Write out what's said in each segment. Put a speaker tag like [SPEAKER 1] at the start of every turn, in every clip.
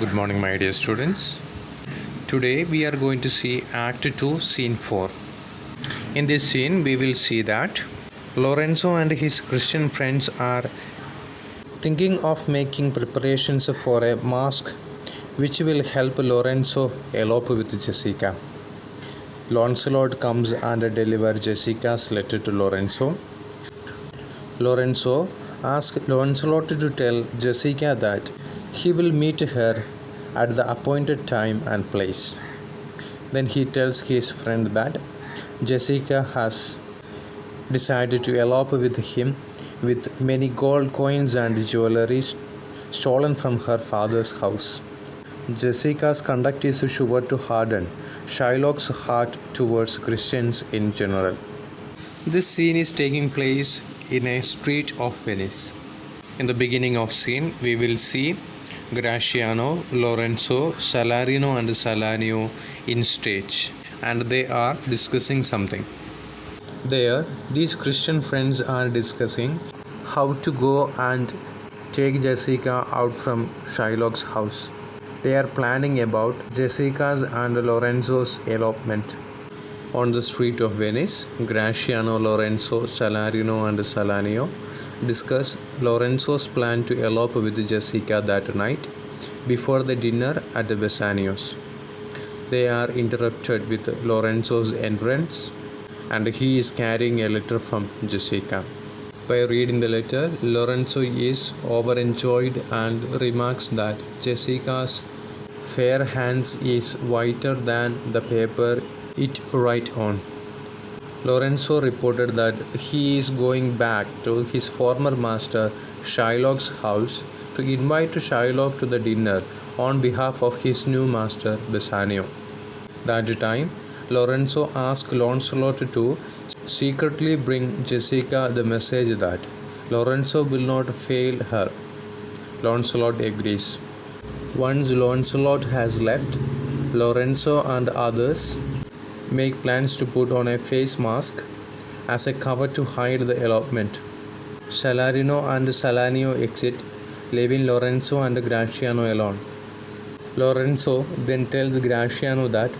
[SPEAKER 1] Good morning, my dear students. Today we are going to see Act 2, Scene 4. In this scene, we will see that Lorenzo and his Christian friends are thinking of making preparations for a mask which will help Lorenzo elope with Jessica. Lancelot comes and delivers Jessica's letter to Lorenzo. Lorenzo asks Lancelot to tell Jessica that he will meet her at the appointed time and place. Then he tells his friend that Jessica has decided to elope with him with many gold coins and jewelry stolen from her father's house. Jessica's conduct is sure to harden Shylock's heart towards Christians in general. This scene is taking place in a street of Venice. In the beginning of scene, we will see Gratiano, Lorenzo, Salarino and Salanio in stage, and they are discussing something. There, these Christian friends are discussing how to go and take Jessica out from Shylock's house. They are planning about Jessica's and Lorenzo's elopement. On the street of Venice, Gratiano, Lorenzo, Salarino and Salanio discuss Lorenzo's plan to elope with Jessica that night before the dinner at Bassanio's. They are interrupted with Lorenzo's entrance, and he is carrying a letter from Jessica. By reading the letter, Lorenzo is overjoyed and remarks that Jessica's fair hands is whiter than the paper it writes on. Lorenzo reported that he is going back to his former master Shylock's house to invite Shylock to the dinner on behalf of his new master Bassanio. That time, Lorenzo asked Lancelot to secretly bring Jessica the message that Lorenzo will not fail her. Lancelot agrees. Once Lancelot has left, Lorenzo and others make plans to put on a face mask as a cover to hide the elopement. Salarino and Salanio exit, leaving Lorenzo and Gratiano alone. Lorenzo then tells Gratiano that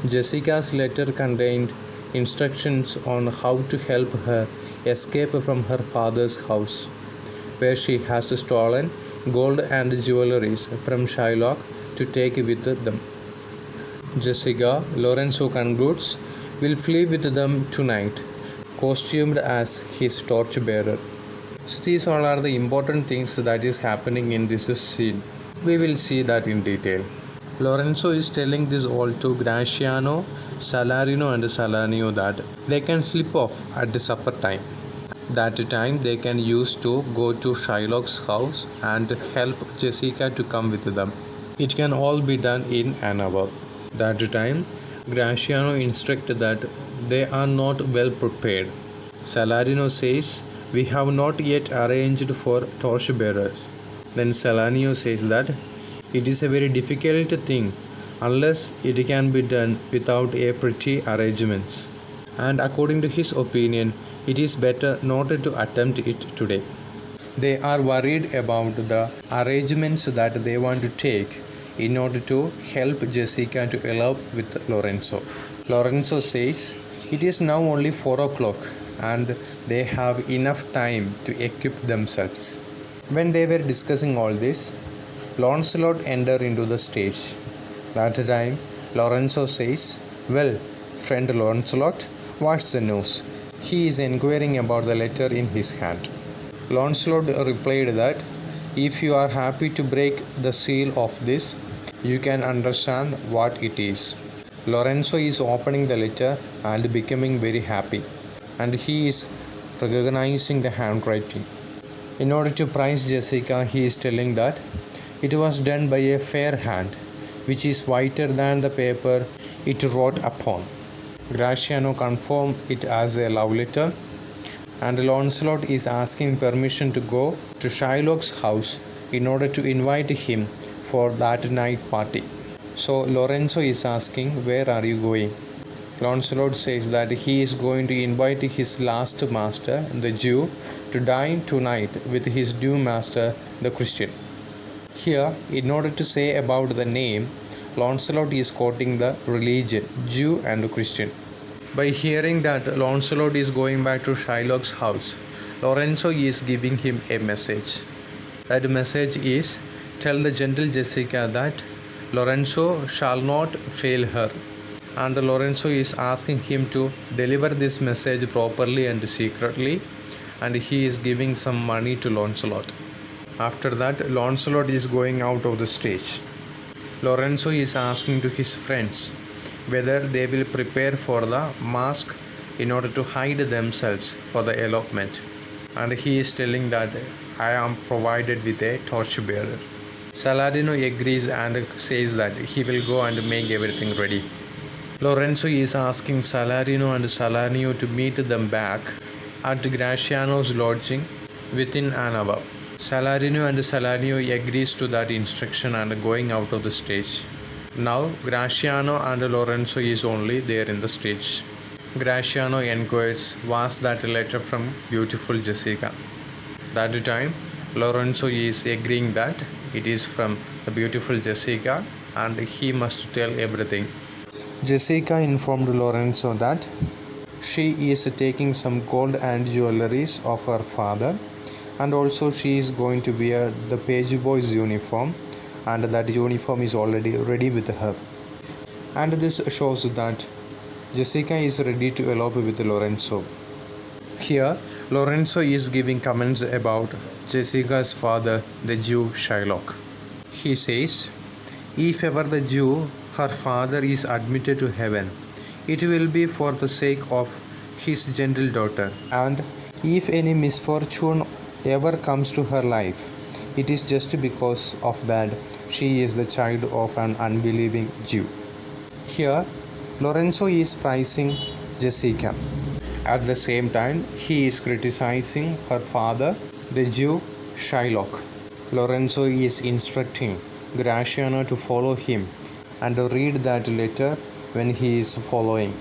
[SPEAKER 1] Jessica's letter contained instructions on how to help her escape from her father's house, where she has stolen gold and jewelries from Shylock to take with them. Jessica, Lorenzo concludes, will flee with them tonight, costumed as his torchbearer. So these all are the important things that is happening in this scene. We will see that in detail. Lorenzo is telling this all to Gratiano, Salarino and Salanio that they can slip off at the supper time. That time they can use to go to Shylock's house and help Jessica to come with them. It can all be done in an hour. That time, Gratiano instructs that they are not well prepared. Salarino says, "We have not yet arranged for torchbearers." Then Salanio says that it is a very difficult thing unless it can be done without a pretty arrangements. And according to his opinion, it is better not to attempt it today. They are worried about the arrangements that they want to take in order to help Jessica to elope with Lorenzo. Lorenzo says it is now only 4 o'clock and they have enough time to equip themselves. When they were discussing all this, Lancelot entered into the stage. That time, Lorenzo says, "Well, friend Lancelot, what's the news?" He is inquiring about the letter in his hand. Lancelot replied that if you are happy to break the seal of this, you can understand what it is. Lorenzo is opening the letter and becoming very happy, and he is recognizing the handwriting. In order to praise Jessica, he is telling that it was done by a fair hand, which is whiter than the paper it wrote upon. Gratiano confirmed it as a love letter, and Lancelot is asking permission to go to Shylock's house in order to invite him for that night party. So Lorenzo is asking, "Where are you going?" Lancelot says that he is going to invite his last master, the Jew, to dine tonight with his new master, the Christian. Here, in order to say about the name, Lancelot is quoting the religion, Jew and Christian. By hearing that Lancelot is going back to Shylock's house, Lorenzo is giving him a message. That message is, tell the gentle Jessica that Lorenzo shall not fail her. And Lorenzo is asking him to deliver this message properly and secretly, and he is giving some money to Lancelot. After that, Lancelot is going out of the stage. Lorenzo is asking to his friends whether they will prepare for the mask in order to hide themselves for the elopement. And he is telling that I am provided with a torchbearer. Saladino agrees and says that he will go and make everything ready. Lorenzo is asking Saladino and Saladino to meet them back at Gratiano's lodging within an hour. Saladino and Saladino agrees to that instruction and going out of the stage. Now Gratiano and Lorenzo is only there in the stage. Gratiano inquires, was that a letter from beautiful Jessica? That time Lorenzo is agreeing that it is from the beautiful Jessica and he must tell everything. Jessica informed Lorenzo that she is taking some gold and jewelries of her father, and also she is going to wear the page boy's uniform, and that uniform is already ready with her. And this shows that Jessica is ready to elope with Lorenzo. Here Lorenzo is giving comments about Jessica's father, the Jew Shylock. He says, if ever the Jew, her father, is admitted to heaven, it will be for the sake of his gentle daughter, and if any misfortune ever comes to her life, it is just because of that she is the child of an unbelieving Jew. Here Lorenzo is praising Jessica. At the same time, he is criticizing her father, the Jew Shylock. Lorenzo is instructing Gratiano to follow him and read that letter when he is following.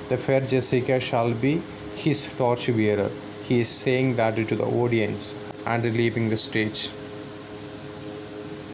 [SPEAKER 1] The fair Jessica shall be his torchbearer. He is saying that to the audience and leaving the stage.